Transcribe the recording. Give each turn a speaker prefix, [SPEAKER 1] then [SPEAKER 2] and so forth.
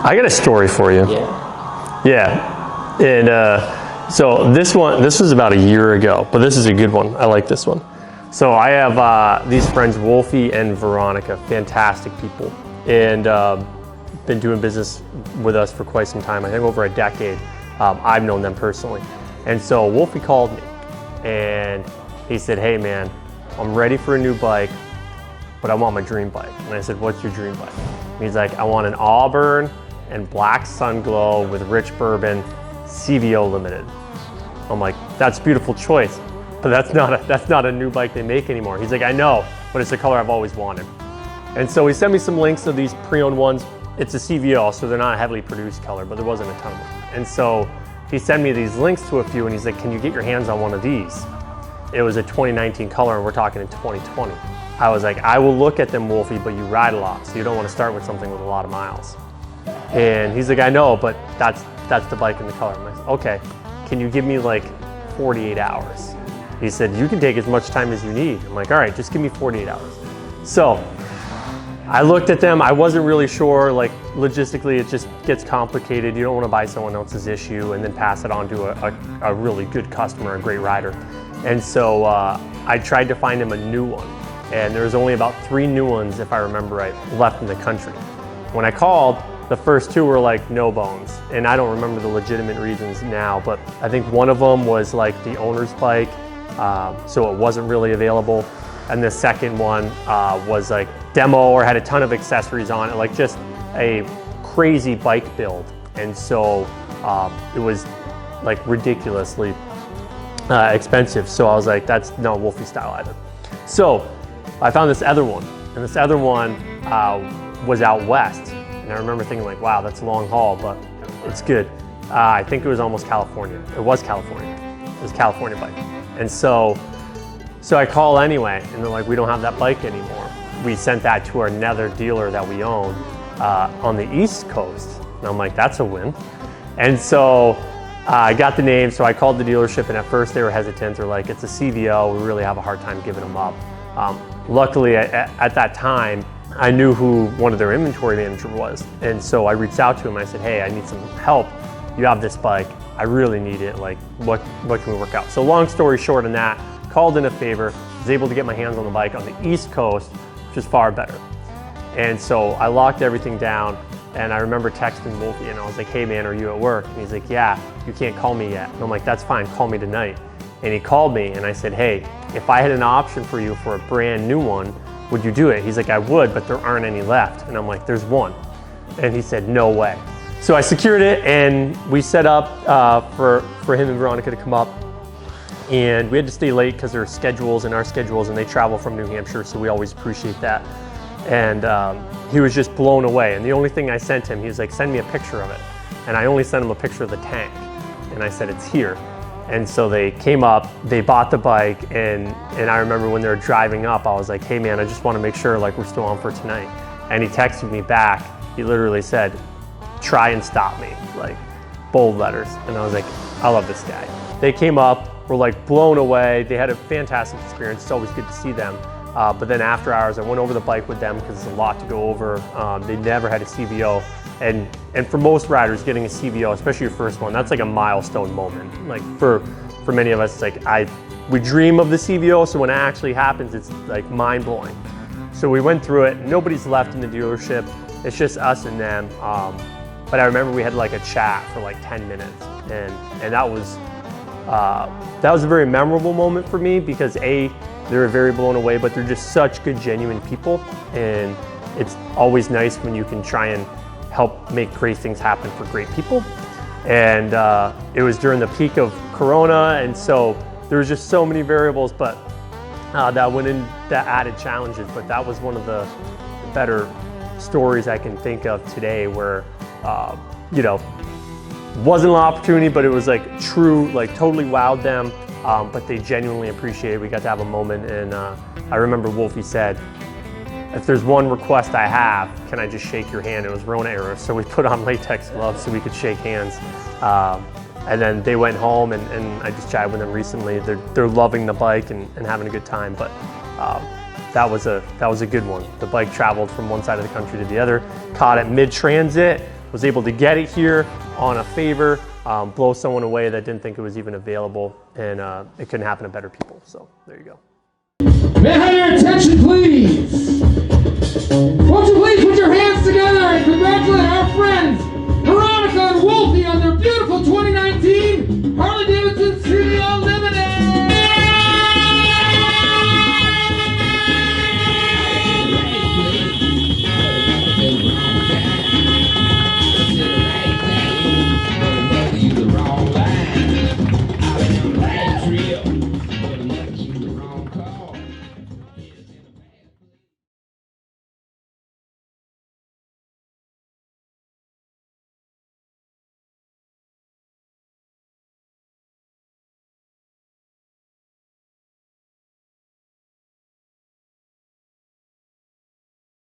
[SPEAKER 1] I got a story for you. Yeah. And so this was about a year ago, but this is a good one. I like this one. So I have these friends, Wolfie and Veronica, fantastic people, and been doing business with us for quite some time. I think over a decade. I've known them personally. And so Wolfie called me and he said, hey man, I'm ready for a new bike, but I want my dream bike. And I said, what's your dream bike? And he's like, I want an Auburn and black Sunglow with rich bourbon, CVO limited. I'm like, that's a beautiful choice, but that's not a new bike they make anymore. He's like, I know, but it's the color I've always wanted. And so he sent me some links of these pre-owned ones. It's a CVO, so they're not a heavily produced color, but there wasn't a ton of them. And so he sent me these links to a few and he's like, can you get your hands on one of these? It was a 2019 color and we're talking in 2020. I was like, I will look at them, Wolfie, but you ride a lot, so you don't want to start with something with a lot of miles. And he's like, I know, but that's the bike and the color. I'm like, okay, can you give me like 48 hours? He said, you can take as much time as you need. I'm like, all right, just give me 48 hours. So I looked at them. I wasn't really sure, like logistically, it just gets complicated. You don't want to buy someone else's issue and then pass it on to a really good customer, a great rider. And so I tried to find him a new one. And there was only about 3 new ones, if I remember right, left in the country. When I called, the first 2 were like no bones. And I don't remember the legitimate reasons now, but I think one of them was like the owner's bike, so it wasn't really available. And the second one was like demo or had a ton of accessories on it, like just a crazy bike build. And so it was like ridiculously expensive. So I was like, that's not Wolfie style either. So I found this other one, and this other one was out west. And I remember thinking like, wow, that's a long haul, but it's good. I think it was almost California. It was California. It was a California bike. And so I call anyway, and they're like, we don't have that bike anymore. We sent that to another dealer that we own on the East Coast. And I'm like, that's a win. And so I got the name, so I called the dealership, and at first they were hesitant. They're like, it's a CVO, we really have a hard time giving them up. Luckily, at that time, I knew who one of their inventory manager was. And so I reached out to him, and I said, hey, I need some help. You have this bike, I really need it. Like, what can we work out? So long story short on that, called in a favor, was able to get my hands on the bike on the East Coast, which is far better. And so I locked everything down, and I remember texting Wolfie, and I was like, hey man, are you at work? And he's like, yeah, you can't call me yet. And I'm like, that's fine, call me tonight. And he called me, and I said, hey, if I had an option for you for a brand new one, would you do it? He's like, I would, but there aren't any left. And I'm like, there's one. And he said, no way. So I secured it, and we set up for him and Veronica to come up. And we had to stay late because there are schedules and our schedules, and they travel from New Hampshire, so we always appreciate that. And he was just blown away. And the only thing I sent him, he was like, send me a picture of it. And I only sent him a picture of the tank. And I said, it's here. And so they came up, they bought the bike, and I remember when they were driving up, I was like, hey man, I just want to make sure like we're still on for tonight. And he texted me back, he literally said, try and stop me, like bold letters. And I was like, I love this guy. They came up, were like blown away. They had a fantastic experience. It's always good to see them. But then after hours, I went over the bike with them because it's a lot to go over. They never had a CVO. And for most riders, getting a CVO, especially your first one, that's like a milestone moment. Like for many of us, it's like we dream of the CVO, so when it actually happens, it's like mind blowing. So we went through it. Nobody's left in the dealership. It's just us and them. But I remember we had like a chat for like 10 minutes, and that was a very memorable moment for me because they were very blown away, but they're just such good, genuine people, and it's always nice when you can try and help make great things happen for great people. And it was during the peak of Corona, and so there was just so many variables, but that went in, that added challenges. But that was one of the better stories I can think of today, where you know, wasn't an opportunity, but it was like true, like totally wowed them. But they genuinely appreciated it. We got to have a moment, and I remember Wolfie said, if there's one request I have, can I just shake your hand? It was Rona era, so we put on latex gloves so we could shake hands. And then they went home, and I just chatted with them recently. They're loving the bike and having a good time, but that was a good one. The bike traveled from one side of the country to the other, caught it mid-transit, was able to get it here on a favor, blow someone away that didn't think it was even available, and it couldn't happen to better people. So there you go.
[SPEAKER 2] May I have your attention, please? Won't you please put your hands together